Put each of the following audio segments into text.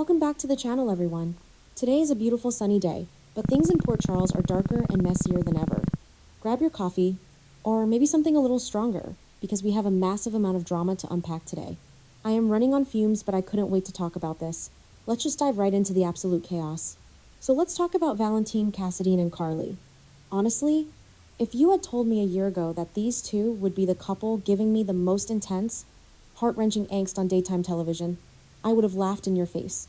Welcome back to the channel, everyone. Today is a beautiful sunny day, but things in Port Charles are darker and messier than ever. Grab your coffee, or maybe something a little stronger, because we have a massive amount of drama to unpack today. I am running on fumes, but I couldn't wait to talk about this. Let's just dive right into the absolute chaos. So let's talk about Valentin, Cassadine, and Carly. Honestly, if you had told me a year ago that these two would be the couple giving me the most intense, heart-wrenching angst on daytime television, I would have laughed in your face.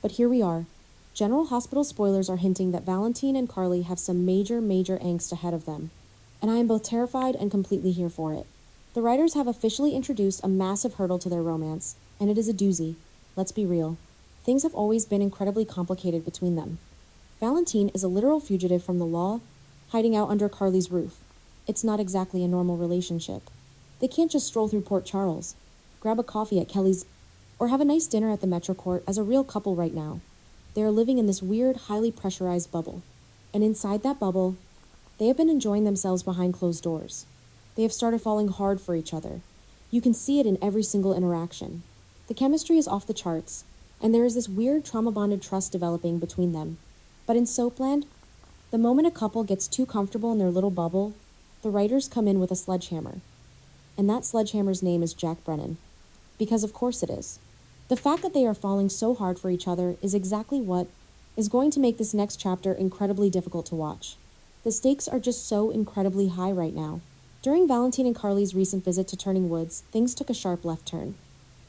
But here we are. General Hospital spoilers are hinting that Valentin and Carly have some major angst ahead of them. And I am both terrified and completely here for it. The writers have officially introduced a massive hurdle to their romance, and it is a doozy. Let's be real. Things have always been incredibly complicated between them. Valentin is a literal fugitive from the law, hiding out under Carly's roof. It's not exactly a normal relationship. They can't just stroll through Port Charles, grab a coffee at Kelly's, or have a nice dinner at the Metro Court as a real couple right now. They are living in this weird, highly pressurized bubble. And inside that bubble, they have been enjoying themselves behind closed doors. They have started falling hard for each other. You can see it in every single interaction. The chemistry is off the charts, and there is this weird trauma-bonded trust developing between them. But in Soapland, the moment a couple gets too comfortable in their little bubble, the writers come in with a sledgehammer. And that sledgehammer's name is Jack Brennan. Because of course it is. The fact that they are falling so hard for each other is exactly what is going to make this next chapter incredibly difficult to watch. The stakes are just so incredibly high right now. During Valentin and Carly's recent visit to Turning Woods, things took a sharp left turn.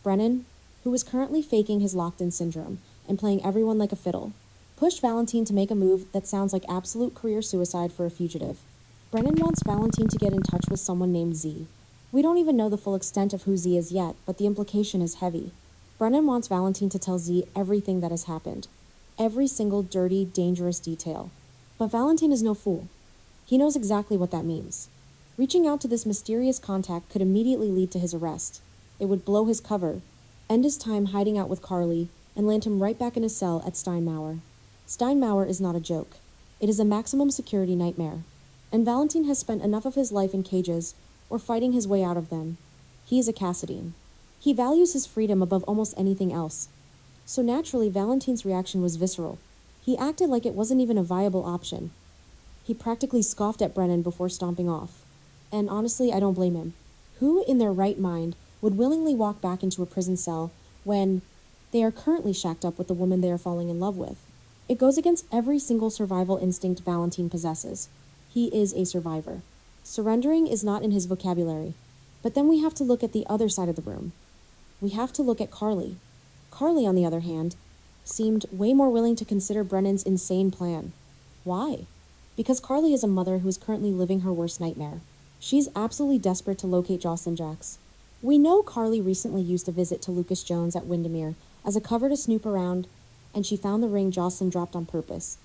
Brennan, who was currently faking his locked-in syndrome and playing everyone like a fiddle, pushed Valentin to make a move that sounds like absolute career suicide for a fugitive. Brennan wants Valentin to get in touch with someone named Z. We don't even know the full extent of who Z is yet, but the implication is heavy. Brennan wants Valentin to tell Z everything that has happened. Every single dirty, dangerous detail. But Valentin is no fool. He knows exactly what that means. Reaching out to this mysterious contact could immediately lead to his arrest. It would blow his cover, end his time hiding out with Carly, and land him right back in his cell at Steinmauer. Steinmauer is not a joke. It is a maximum security nightmare. And Valentin has spent enough of his life in cages, or fighting his way out of them. He is a Cassadine. He values his freedom above almost anything else. So naturally, Valentin's reaction was visceral. He acted like it wasn't even a viable option. He practically scoffed at Brennan before stomping off. And honestly, I don't blame him. Who in their right mind would willingly walk back into a prison cell when they are currently shacked up with the woman they are falling in love with? It goes against every single survival instinct Valentin possesses. He is a survivor. Surrendering is not in his vocabulary. But then we have to look at the other side of the room. We have to look at Carly. Carly, on the other hand, seemed way more willing to consider Brennan's insane plan. Why? Because Carly is a mother who is currently living her worst nightmare. She's absolutely desperate to locate Jocelyn Jacks. We know Carly recently used a visit to Lucas Jones at Windermere as a cover to snoop around, and she found the ring Jocelyn dropped on purpose.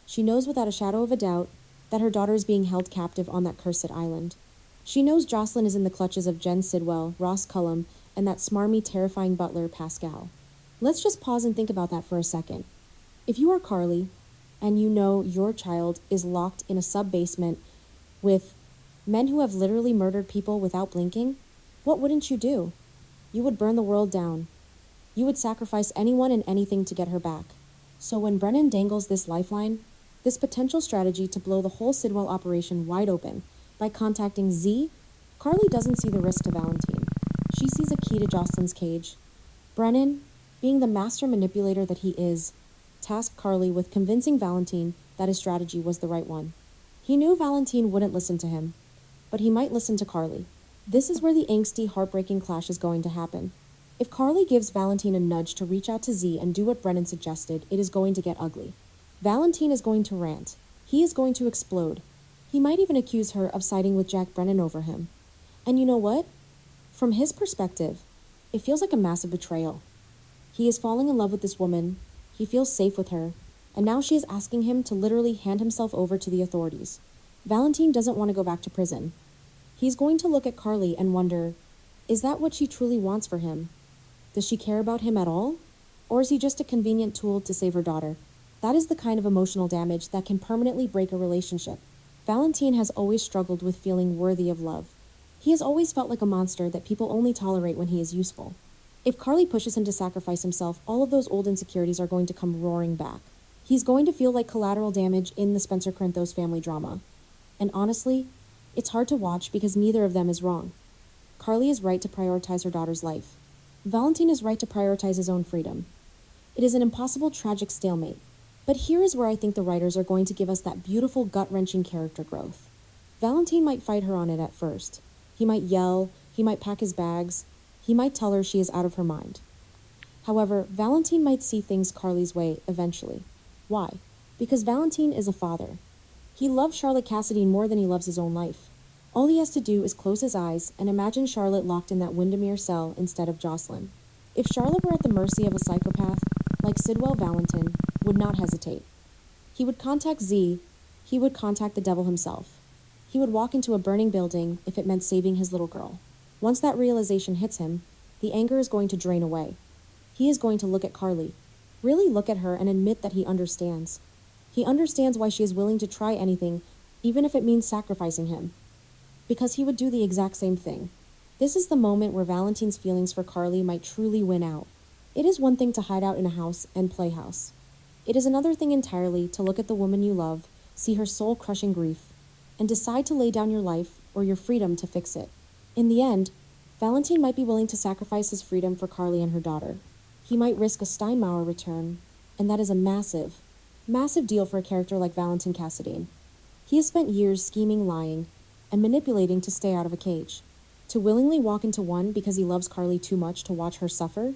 She knows without a shadow of a doubt that her daughter is being held captive on that cursed island. She knows Jocelyn is in the clutches of Jen Sidwell, Ross Cullum, and that smarmy, terrifying butler, Pascal. Let's just pause and think about that for a second. If you are Carly, and you know your child is locked in a sub-basement with men who have literally murdered people without blinking, what wouldn't you do? You would burn the world down. You would sacrifice anyone and anything to get her back. So when Brennan dangles this lifeline, this potential strategy to blow the whole Sidwell operation wide open by contacting Z, Carly doesn't see the risk to Valentin. She sees a key to Jocelyn's cage. Brennan, being the master manipulator that he is, tasked Carly with convincing Valentin that his strategy was the right one. He knew Valentin wouldn't listen to him, but he might listen to Carly. This is where the angsty, heartbreaking clash is going to happen. If Carly gives Valentin a nudge to reach out to Z and do what Brennan suggested, it is going to get ugly. Valentin is going to rant. He is going to explode. He might even accuse her of siding with Jack Brennan over him. And you know what? From his perspective, it feels like a massive betrayal. He is falling in love with this woman, he feels safe with her, and now she is asking him to literally hand himself over to the authorities. Valentin doesn't want to go back to prison. He's going to look at Carly and wonder, is that what she truly wants for him? Does she care about him at all? Or is he just a convenient tool to save her daughter? That is the kind of emotional damage that can permanently break a relationship. Valentin has always struggled with feeling worthy of love. He has always felt like a monster that people only tolerate when he is useful. If Carly pushes him to sacrifice himself, all of those old insecurities are going to come roaring back. He's going to feel like collateral damage in the Spencer Corinthos family drama. And honestly, it's hard to watch because neither of them is wrong. Carly is right to prioritize her daughter's life. Valentin is right to prioritize his own freedom. It is an impossible, tragic stalemate. But here is where I think the writers are going to give us that beautiful, gut-wrenching character growth. Valentin might fight her on it at first. He might yell, he might pack his bags, he might tell her she is out of her mind. However, Valentin might see things Carly's way eventually. Why? Because Valentin is a father. He loves Charlotte Cassidy more than he loves his own life. All he has to do is close his eyes and imagine Charlotte locked in that Windermere cell instead of Jocelyn. If Charlotte were at the mercy of a psychopath, like Sidwell, Valentin would not hesitate. He would contact Z, he would contact the devil himself. He would walk into a burning building if it meant saving his little girl. Once that realization hits him, the anger is going to drain away. He is going to look at Carly, really look at her and admit that he understands. He understands why she is willing to try anything, even if it means sacrificing him. Because he would do the exact same thing. This is the moment where Valentin's feelings for Carly might truly win out. It is one thing to hide out in a house and play house. It is another thing entirely to look at the woman you love, see her soul-crushing grief, and decide to lay down your life or your freedom to fix it. In the end, Valentin might be willing to sacrifice his freedom for Carly and her daughter. He might risk a Steinmauer return, and that is a massive, massive deal for a character like Valentin Cassadine. He has spent years scheming, lying, and manipulating to stay out of a cage. To willingly walk into one because he loves Carly too much to watch her suffer,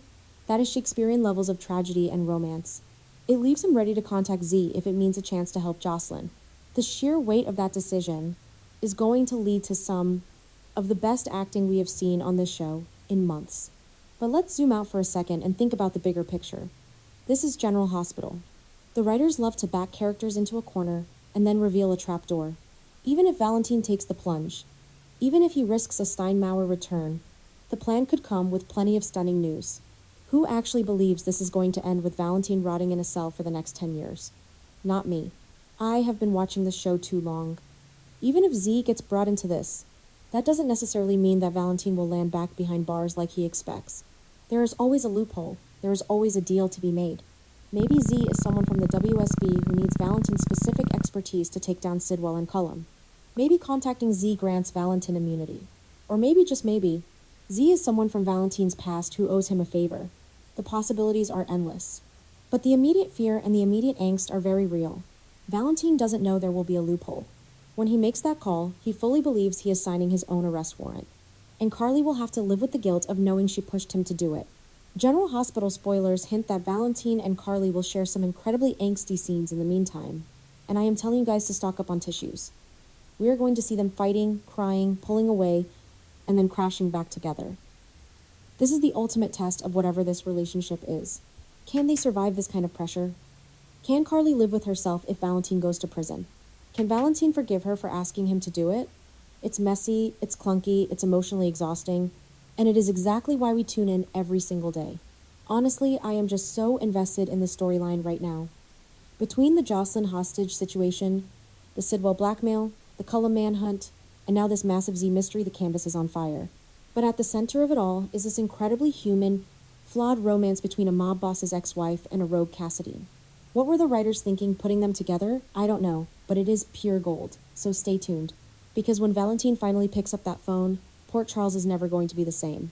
that is Shakespearean levels of tragedy and romance. It leaves him ready to contact Z if it means a chance to help Jocelyn. The sheer weight of that decision is going to lead to some of the best acting we have seen on this show in months. But let's zoom out for a second and think about the bigger picture. This is General Hospital. The writers love to back characters into a corner and then reveal a trapdoor. Even if Valentin takes the plunge, even if he risks a Steinmauer return, the plan could come with plenty of stunning news. Who actually believes this is going to end with Valentin rotting in a cell for the next 10 years? Not me. I have been watching this show too long. Even if Z gets brought into this, that doesn't necessarily mean that Valentin will land back behind bars like he expects. There is always a loophole. There is always a deal to be made. Maybe Z is someone from the WSB who needs Valentin's specific expertise to take down Sidwell and Cullum. Maybe contacting Z grants Valentin immunity. Or maybe, just maybe, Z is someone from Valentin's past who owes him a favor. The possibilities are endless. But the immediate fear and the immediate angst are very real. Valentin doesn't know there will be a loophole. When he makes that call, he fully believes he is signing his own arrest warrant. And Carly will have to live with the guilt of knowing she pushed him to do it. General Hospital spoilers hint that Valentin and Carly will share some incredibly angsty scenes in the meantime. And I am telling you guys to stock up on tissues. We are going to see them fighting, crying, pulling away, and then crashing back together. This is the ultimate test of whatever this relationship is. Can they survive this kind of pressure? Can Carly live with herself if Valentin goes to prison? Can Valentin forgive her for asking him to do it? It's messy, it's clunky, it's emotionally exhausting, and it is exactly why we tune in every single day. Honestly, I am just so invested in the storyline right now. Between the Jocelyn hostage situation, the Sidwell blackmail, the Cullum manhunt, and now this massive Z mystery, the canvas is on fire. But at the center of it all is this incredibly human, flawed romance between a mob boss's ex-wife and a rogue Cassidy. What were the writers thinking putting them together? I don't know, but it is pure gold, so stay tuned. Because when Valentin finally picks up that phone, Port Charles is never going to be the same.